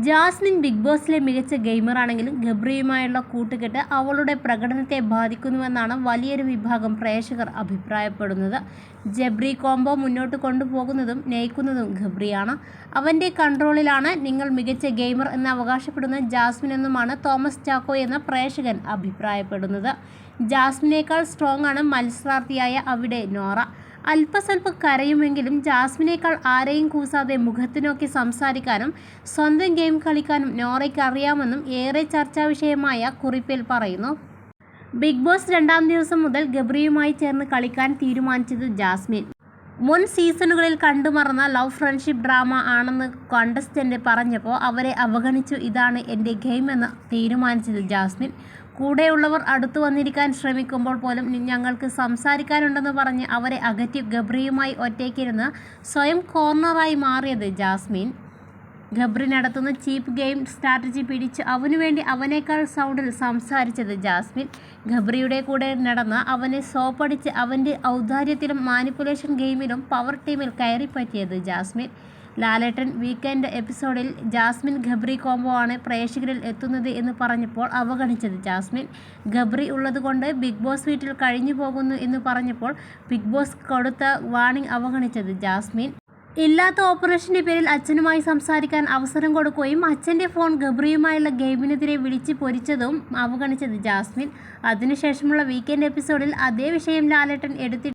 Jasmine big ബോസിലെ മികച്ച ഗെയിമറാണെങ്കിലും ഗബ്രിയുമായുള്ള കൂട്ടുകെട്ട് അവളുടെ പ്രകടനത്തെ ബാധിക്കുന്നുവെന്നാണ് വലിയൊരു വിഭാഗം പ്രേക്ഷകർ അഭിപ്രായപ്പെടുന്നത്. ജബ്രി കോംബോ മുന്നോട്ട് കൊണ്ടുപോകുന്നതും നയിക്കുന്നതും ഗബ്രിയാണ്. അവൻ്റെ കൺട്രോളിലാണ് നിങ്ങൾ മികച്ച ഗെയിമർ എന്ന് അവകാശപ്പെടുന്ന ജാസ്മിൻ എന്നുമാണ് തോമസ് ചാക്കോ എന്ന പ്രേക്ഷകൻ അഭിപ്രായപ്പെടുന്നത്. ജാസ്മിനേക്കാൾ സ്ട്രോങ് ആണ് മത്സരാർത്ഥിയായ അവിടെ നോറ. അല്പസ്വല്പം കരയുമെങ്കിലും ജാസ്മിനേക്കാൾ ആരെയും കൂസാതെ മുഖത്ത് നോക്കി സംസാരിക്കാനും സ്വന്തം ഗെയിം കളിക്കാനും നോറയ്ക്ക് അറിയാമെന്നും ഏറെ ചർച്ചാവിഷയമായ കുറിപ്പിൽ പറയുന്നു. ബിഗ് ബോസ് 2ാം ദിവസം മുതൽ ഗബ്രിയുമായി ചേർന്ന് കളിക്കാൻ തീരുമാനിച്ചത് ജാസ്മിൻ. മുൻ സീസണുകളിൽ കണ്ടുമറന്ന ലവ് ഫ്രണ്ട്ഷിപ്പ് ഡ്രാമ ആണെന്ന് കണ്ടസ്റ്റന്റ് പറഞ്ഞപ്പോൾ അവരെ അവഗണിച്ചു. ഇതാണ് എൻ്റെ ഗെയിം എന്ന് തീരുമാനിച്ചത് ജാസ്മിൻ. കൂടെയുള്ളവർ അടുത്തു വന്നിരിക്കാൻ ശ്രമിക്കുമ്പോൾ പോലും ഞങ്ങൾക്ക് സംസാരിക്കാനുണ്ടെന്ന് പറഞ്ഞ് അവരെ അകറ്റി ഗബ്രിയുമായി ഒറ്റയ്ക്കിരുന്ന് സ്വയം കോർണറായി മാറിയത് ജാസ്മിൻ. ഗബ്രി നടത്തുന്ന ചീപ്പ് ഗെയിം സ്ട്രാറ്റജി പിടിച്ച് അവനുവേണ്ടി അവനേക്കാൾ സൗണ്ടിൽ സംസാരിച്ചത് ജാസ്മിൻ. ഗബ്രിയുടെ കൂടെ നടന്ന് അവനെ സോപ്പടിച്ച് അവൻ്റെ ഔദാര്യത്തിലും മാനിപ്പുലേഷൻ ഗെയിമിലും പവർ ടീമിൽ കയറിപ്പറ്റിയത് ജാസ്മിൻ. ലാലേട്ടൻ വീക്കെൻഡ് എപ്പിസോഡിൽ ജാസ്മിൻ ഗബ്രി കോംബോ ആണ് പ്രേക്ഷകരിൽ എത്തുന്നത് എന്ന് പറഞ്ഞപ്പോൾ അവഗണിച്ചത് ജാസ്മിൻ. ഗബ്രി ഉള്ളതുകൊണ്ട് ബിഗ് ബോസ് വീട്ടിൽ കഴിഞ്ഞു പോകുന്നു എന്ന് പറഞ്ഞപ്പോൾ ബിഗ് ബോസ് കൊടുത്ത വാർണിംഗ് അവഗണിച്ചത് ജാസ്മിൻ. ഇല്ലാത്ത ഓപ്പറേഷൻ്റെ പേരിൽ അച്ഛനുമായി സംസാരിക്കാൻ അവസരം കൊടുക്കുകയും അച്ഛൻ്റെ ഫോൺ ഗബ്രിയുമായുള്ള ഗെയിമിനെതിരെ വിളിച്ച് പൊരിച്ചതും അവഗണിച്ചത് ജാസ്മിൻ. അതിനുശേഷമുള്ള വീക്കെൻഡ് എപ്പിസോഡിൽ അതേ വിഷയം ലാലേട്ടൻ എടുത്തിട്ട്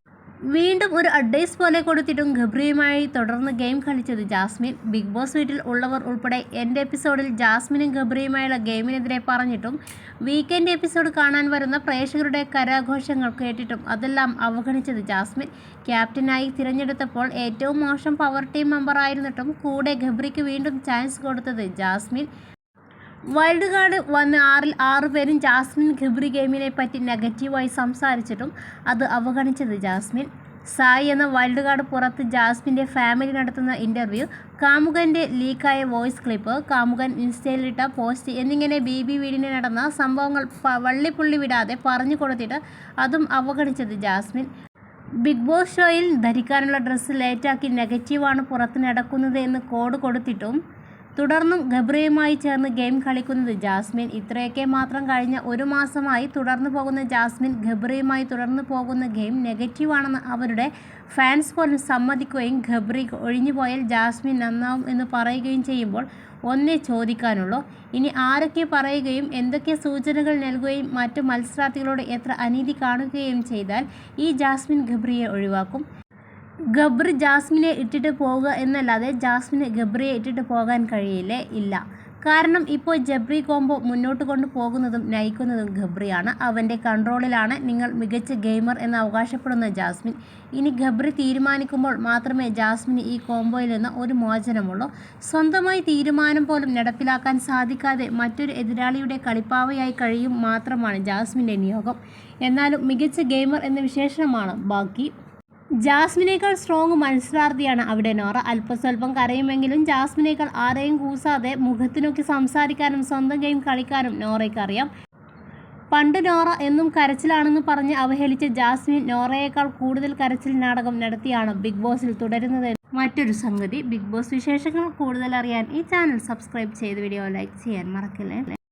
വീണ്ടും ഒരു അഡ്വൈസ് പോലെ കൊടുത്തിട്ടും ഗബ്രിയുമായി തുടർന്ന് ഗെയിം കളിച്ചത് ജാസ്മിൻ. ബിഗ് ബോസ് വീട്ടിൽ ഉള്ളവർ ഉൾപ്പെടെ എൻ്റെ എപ്പിസോഡിൽ ജാസ്മിനും ഗബ്രിയുമായുള്ള ഗെയിമിനെതിരെ പറഞ്ഞിട്ടും വീക്കെൻഡ് എപ്പിസോഡ് കാണാൻ വരുന്ന പ്രേക്ഷകരുടെ കരഘോഷങ്ങൾ കേട്ടിട്ടും അതെല്ലാം അവഗണിച്ചത് ജാസ്മിൻ. ക്യാപ്റ്റനായി തിരഞ്ഞെടുത്തപ്പോൾ ഏറ്റവും മോശം പവർ ടീം മെമ്പറായിരുന്നിട്ടും കൂടെ ഗബ്രിക്ക് വീണ്ടും ചാൻസ് കൊടുത്തത് ജാസ്മിൻ. വൈൽഡ് കാർഡ് വന്ന് 6-ൽ 6 പേരും ജാസ്മിൻ ഗബ്രി ഗെയിമിനെ പറ്റി നെഗറ്റീവായി സംസാരിച്ചിട്ടും അത് അവഗണിച്ചത് ജാസ്മിൻ. സായി എന്ന വൈൽഡ് കാർഡ് പുറത്ത് ജാസ്മിൻ്റെ ഫാമിലി നടത്തുന്ന ഇൻ്റർവ്യൂ, കാമുകൻ്റെ ലീക്കായ വോയിസ് ക്ലിപ്പ്, കാമുകൻ ഇൻസ്റ്റയിലിട്ട പോസ്റ്റ് എന്നിങ്ങനെ ബേബി വീടിന് നടന്ന സംഭവങ്ങൾ വള്ളിപ്പുള്ളി വിടാതെ പറഞ്ഞു കൊടുത്തിട്ട് അതും അവഗണിച്ചത് ജാസ്മിൻ. ബിഗ് ബോസ് ഷോയിൽ ധരിക്കാനുള്ള ഡ്രസ്സ് ലേറ്റാക്കി നെഗറ്റീവാണ് പുറത്ത് നടക്കുന്നത് എന്ന് കോഡ് കൊടുത്തിട്ടും തുടർന്നും ഗബ്രിയുമായി ചേർന്ന് ഗെയിം കളിക്കുന്നത് ജാസ്മിൻ. ഇത്രയൊക്കെ മാത്രം കഴിഞ്ഞ 1 മാസമായി തുടർന്നു പോകുന്ന ജാസ്മിൻ ഗബ്രിയുമായി തുടർന്നു പോകുന്ന ഗെയിം നെഗറ്റീവാണെന്ന് അവരുടെ ഫാൻസ് പോലും സമ്മതിക്കുകയും ഗബ്രി ഒഴിഞ്ഞുപോയാൽ ജാസ്മിൻ നന്നാവും എന്ന് പറയുകയും ചെയ്യുമ്പോൾ ഒന്നേ ചോദിക്കാനുള്ളൂ, ഇനി ആരൊക്കെ പറയുകയും എന്തൊക്കെ സൂചനകൾ നൽകുകയും മറ്റു മത്സരാർത്ഥികളോട് എത്ര അനീതി കാണുകയും ചെയ്താൽ ഈ ജാസ്മിൻ ഗബ്രിയെ ഒഴിവാക്കും? ഗബ്രി ജാസ്മിനെ ഇട്ടിട്ട് പോവുക എന്നല്ലാതെ ജാസ്മിന് ഗബ്രിയെ ഇട്ടിട്ട് പോകാൻ കഴിയില്ലേ? ഇല്ല. കാരണം ഇപ്പോൾ ജബ്രി കോംബോ മുന്നോട്ട് കൊണ്ടുപോകുന്നതും നയിക്കുന്നതും ഗബ്രിയാണ്. അവൻ്റെ കൺട്രോളിലാണ് നിങ്ങൾ മികച്ച ഗെയിമർ എന്ന് അവകാശപ്പെടുന്ന ജാസ്മിൻ. ഇനി ഗബ്രി തീരുമാനിക്കുമ്പോൾ മാത്രമേ ജാസ്മിന് ഈ കോംബോയിൽ നിന്ന് ഒരു മോചനമുള്ളൂ. സ്വന്തമായി തീരുമാനം പോലും നടപ്പിലാക്കാൻ സാധിക്കാതെ മറ്റൊരു എതിരാളിയുടെ കളിപ്പാവയായി കഴിയും മാത്രമാണ് ജാസ്മിൻ്റെ നിയോഗം. എന്നാലും മികച്ച ഗെയിമർ എന്ന വിശേഷണമാണ് ബാക്കി. ജാസ്മിനേക്കാൾ സ്ട്രോങ് മത്സരാർത്ഥിയാണ് അവിടെ നോറ. അല്പസ്വല്പം കരയുമെങ്കിലും ജാസ്മിനേക്കാൾ ആരെയും കൂസാതെ മുഖത്ത് നോക്കി സംസാരിക്കാനും സ്വന്തം ഗെയിം കളിക്കാനും നോറയ്ക്ക് അറിയാം. പണ്ട് നോറ എന്നും കരച്ചിലാണെന്ന് പറഞ്ഞ് അവഹേളിച്ച ജാസ്മിൻ നോറയേക്കാൾ കൂടുതൽ കരച്ചിൽ നാടകം നടത്തിയാണ് ബിഗ് ബോസിൽ തുടരുന്നത്. മറ്റൊരു സംഗതി, ബിഗ് ബോസ് വിശേഷങ്ങൾ കൂടുതൽ അറിയാൻ ഈ ചാനൽ സബ്സ്ക്രൈബ് ചെയ്ത് വീഡിയോ ലൈക്ക് ചെയ്യാൻ മറക്കില്ലേ.